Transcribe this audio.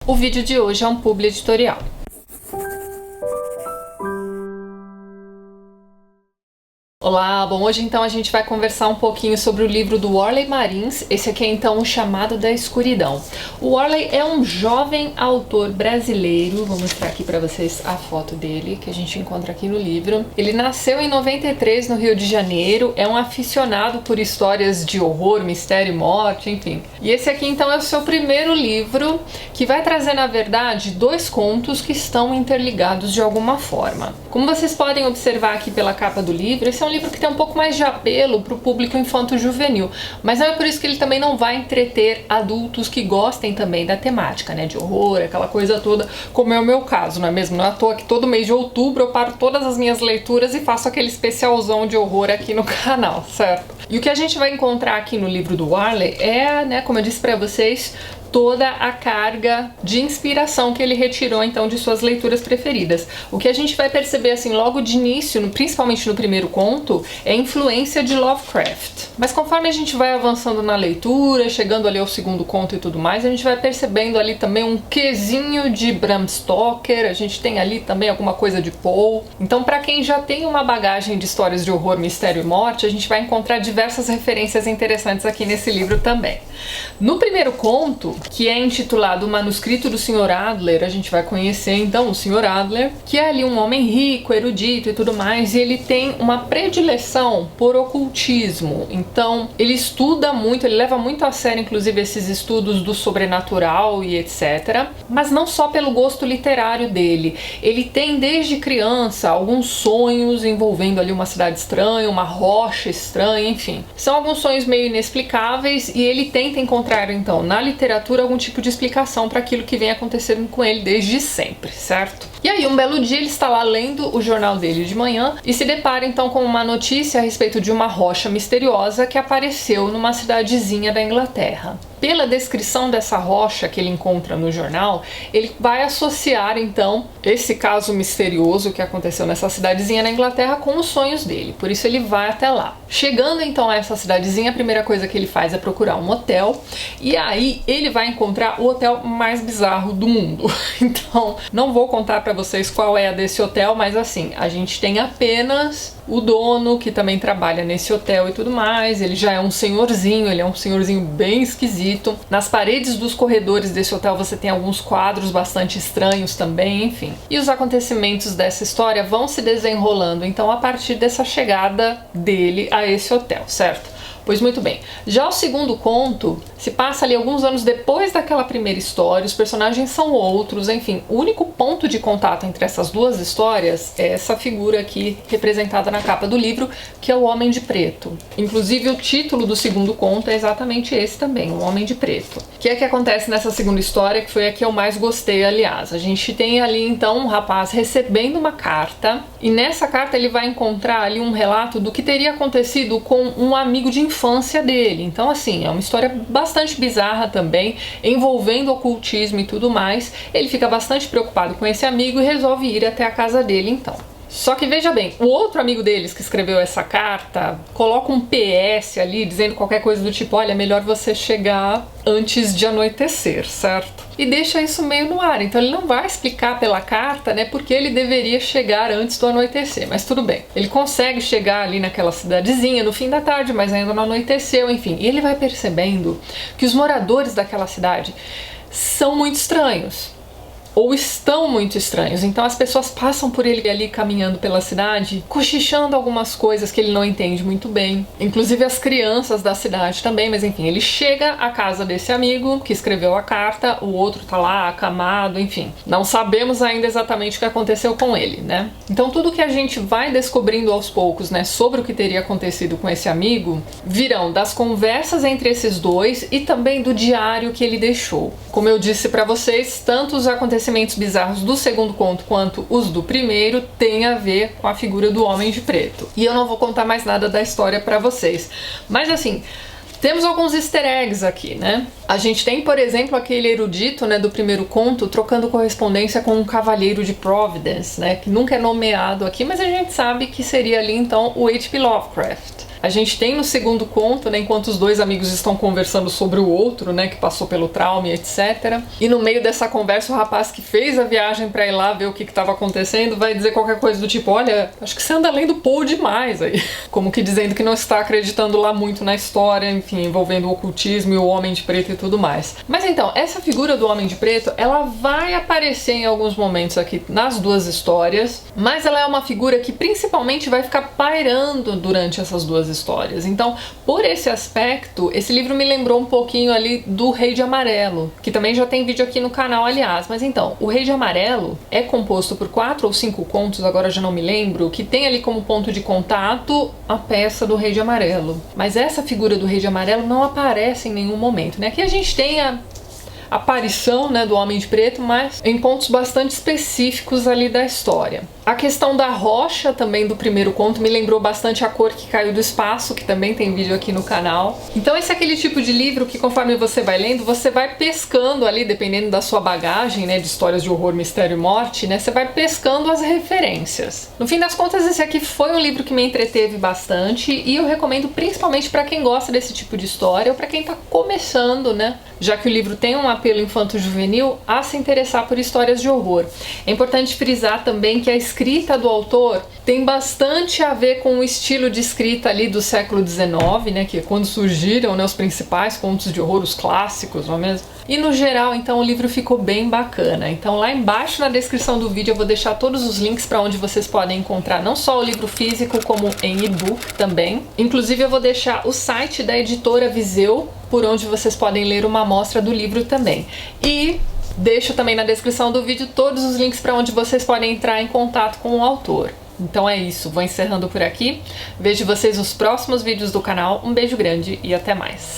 O vídeo de hoje é um publi editorial. Olá, bom, hoje então a gente vai conversar um pouquinho sobre o livro do Worley Marins. Esse aqui é então O Chamado da Escuridão. O Worley é um jovem autor brasileiro, vou mostrar aqui para vocês a foto dele, que a gente encontra aqui no livro. Ele nasceu em 93 no Rio de Janeiro, é um aficionado por histórias de horror, mistério e morte, enfim. E esse aqui então é o seu primeiro livro, que vai trazer na verdade dois contos que estão interligados de alguma forma. Como vocês podem observar aqui pela capa do livro, esse é um livro que tem um pouco mais de apelo para o público infanto-juvenil, mas não é por isso que ele também não vai entreter adultos que gostem também da temática, né, de horror, aquela coisa toda, como é o meu caso, não é mesmo? Não é à toa que todo mês de outubro eu paro todas as minhas leituras e faço aquele especialzão de horror aqui no canal, certo? E o que a gente vai encontrar aqui no livro do Worley é, né, como eu disse para vocês, toda a carga de inspiração que ele retirou então de suas leituras preferidas. O que a gente vai perceber assim logo de início, principalmente no primeiro conto, é a influência de Lovecraft. Mas conforme a gente vai avançando na leitura, chegando ali ao segundo conto e tudo mais, a gente vai percebendo ali também um quesinho de Bram Stoker, a gente tem ali também alguma coisa de Poe. Então, para quem já tem uma bagagem de histórias de horror, mistério e morte, a gente vai encontrar diversas referências interessantes aqui nesse livro também. No primeiro conto, que é intitulado O Manuscrito do Sr. Adler, a gente vai conhecer então o Sr. Adler, que é ali um homem rico, erudito e tudo mais, e ele tem uma predileção por ocultismo. Então ele estuda muito, ele leva muito a sério inclusive esses estudos do sobrenatural e etc, mas não só pelo gosto literário dele. Ele tem desde criança alguns sonhos envolvendo ali uma cidade estranha, uma rocha estranha, enfim. São alguns sonhos meio inexplicáveis e ele tenta encontrar então na literatura algum tipo de explicação para aquilo que vem acontecendo com ele desde sempre, certo? E aí um belo dia ele está lá lendo o jornal dele de manhã e se depara então com uma notícia a respeito de uma rocha misteriosa que apareceu numa cidadezinha da Inglaterra. Pela descrição dessa rocha que ele encontra no jornal, ele vai associar então esse caso misterioso que aconteceu nessa cidadezinha na Inglaterra com os sonhos dele, por isso ele vai até lá. Chegando então a essa cidadezinha, a primeira coisa que ele faz é procurar um hotel, e aí ele vai encontrar o hotel mais bizarro do mundo. Então, não vou contar para vocês qual é a desse hotel, mas assim, a gente tem apenas o dono, que também trabalha nesse hotel e tudo mais, ele já é um senhorzinho, ele é um senhorzinho bem esquisito. Nas paredes dos corredores desse hotel você tem alguns quadros bastante estranhos também, enfim. E os acontecimentos dessa história vão se desenrolando, então, a partir dessa chegada dele a esse hotel, certo? Pois muito bem, já o segundo conto se passa ali alguns anos depois daquela primeira história, os personagens são outros, enfim, o único ponto de contato entre essas duas histórias é essa figura aqui representada na capa do livro, que é o Homem de Preto. Inclusive o título do segundo conto é exatamente esse também, o Homem de Preto. O que é que acontece nessa segunda história, que foi a que eu mais gostei, aliás? A gente tem ali então um rapaz recebendo uma carta, e nessa carta ele vai encontrar ali um relato do que teria acontecido com um amigo de infância dele. Então assim, é uma história bastante bizarra também, envolvendo ocultismo e tudo mais. Ele fica bastante preocupado com esse amigo e resolve ir até a casa dele então. Só que veja bem, o outro amigo deles que escreveu essa carta coloca um PS ali dizendo qualquer coisa do tipo, olha, é melhor você chegar antes de anoitecer, certo? E deixa isso meio no ar, então ele não vai explicar pela carta, né, porque ele deveria chegar antes do anoitecer, mas tudo bem. Ele consegue chegar ali naquela cidadezinha no fim da tarde, mas ainda não anoiteceu, enfim. E ele vai percebendo que os moradores daquela cidade são muito estranhos. Ou estão muito estranhos, então as pessoas passam por ele ali caminhando pela cidade, cochichando algumas coisas que ele não entende muito bem, inclusive as crianças da cidade também, mas enfim, ele chega à casa desse amigo que escreveu a carta, o outro tá lá acamado, enfim, não sabemos ainda exatamente o que aconteceu com ele, né? Então tudo que a gente vai descobrindo aos poucos, né, sobre o que teria acontecido com esse amigo, virão das conversas entre esses dois e também do diário que ele deixou. Como eu disse pra vocês, tanto os acontecimentos bizarros do segundo conto quanto os do primeiro têm a ver com a figura do Homem de Preto. E eu não vou contar mais nada da história pra vocês. Mas assim, temos alguns easter eggs aqui, né? A gente tem, por exemplo, aquele erudito, né, do primeiro conto trocando correspondência com um cavalheiro de Providence, né, que nunca é nomeado aqui, mas a gente sabe que seria ali então o H.P. Lovecraft. A gente tem no segundo conto, né, enquanto os dois amigos estão conversando sobre o outro, né, que passou pelo trauma e etc. E no meio dessa conversa, o rapaz que fez a viagem pra ir lá ver o que estava acontecendo vai dizer qualquer coisa do tipo, olha, acho que você anda lendo Poe demais aí. Como que dizendo que não está acreditando lá muito na história, enfim, envolvendo o ocultismo e o Homem de Preto e tudo mais. Mas então, essa figura do Homem de Preto, ela vai aparecer em alguns momentos aqui nas duas histórias, mas ela é uma figura que principalmente vai ficar pairando durante essas duas histórias. Então, por esse aspecto, esse livro me lembrou um pouquinho ali do Rei de Amarelo, que também já tem vídeo aqui no canal, aliás. Mas então, o Rei de Amarelo é composto por 4 ou 5 contos, agora já não me lembro, que tem ali como ponto de contato a peça do Rei de Amarelo. Mas essa figura do Rei de Amarelo não aparece em nenhum momento, né? Aqui a gente tem a aparição, né, do Homem de Preto, mas em pontos bastante específicos ali da história. A questão da rocha também do primeiro conto me lembrou bastante A Cor que Caiu do Espaço, que também tem vídeo aqui no canal. Então esse é aquele tipo de livro que conforme você vai lendo, você vai pescando ali, dependendo da sua bagagem, né, de histórias de horror, mistério e morte, né, você vai pescando as referências. No fim das contas, esse aqui foi um livro que me entreteve bastante e eu recomendo principalmente para quem gosta desse tipo de história ou para quem tá começando, né, já que o livro tem um apelo infanto-juvenil, a se interessar por histórias de horror. É importante frisar também que a escrita do autor tem bastante a ver com o estilo de escrita ali do século XIX, né, que é quando surgiram, né, os principais contos de horror, os clássicos, não é mesmo? E no geral, então, o livro ficou bem bacana. Então lá embaixo na descrição do vídeo eu vou deixar todos os links para onde vocês podem encontrar não só o livro físico, como em e-book também. Inclusive eu vou deixar o site da editora Viseu, por onde vocês podem ler uma amostra do livro também. E deixo também na descrição do vídeo todos os links para onde vocês podem entrar em contato com o autor. Então é isso, vou encerrando por aqui. Vejo vocês nos próximos vídeos do canal. Um beijo grande e até mais.